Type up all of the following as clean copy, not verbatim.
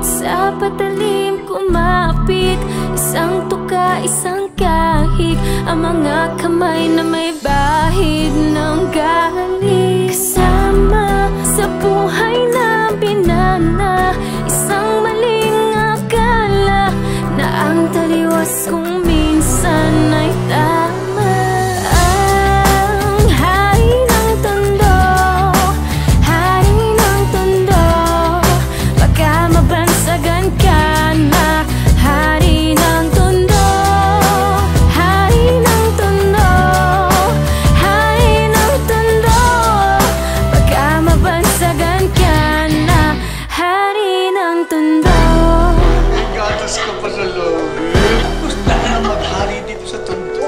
sa patalim kumapit, isang tuka, isang kahig, ang mga kamay na may bahid ng galing. Kasama sa buhay na binana, isang maling akala na ang taliwas kung minsan ay tama. Ang hari ng tondo, hari ng tondo, baka mabansagan ka na. Hari ng tondo, hari ng tondo, hari ng tondo, baka mabansagan ka na. Hari ng tondo. Gatas ka pa sa loob. Gusto na maghari dito sa tondo.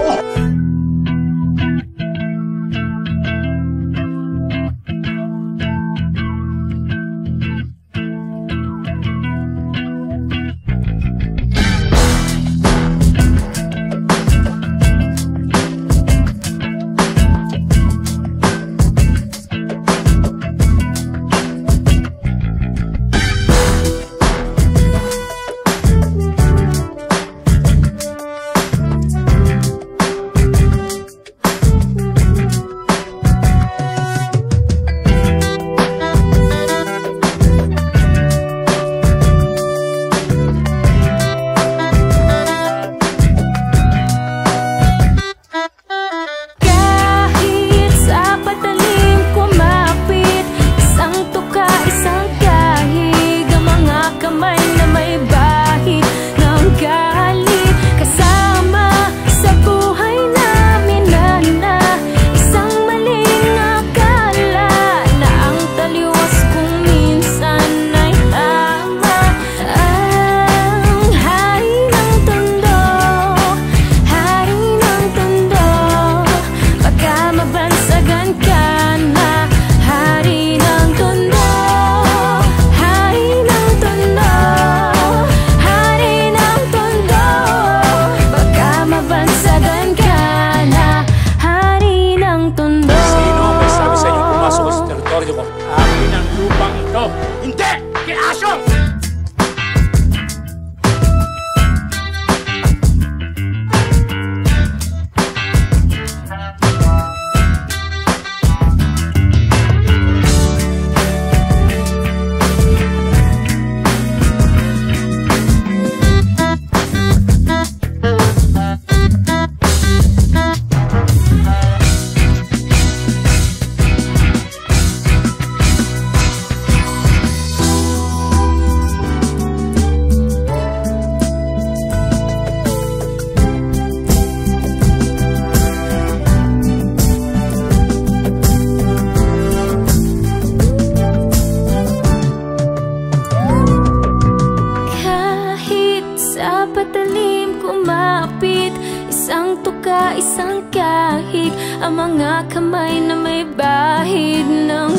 Akin ang lupang ito. Hindi! Kiasong! Patalim kumapit, isang tuka, isang kahig, ang mga kamay na may bahid ng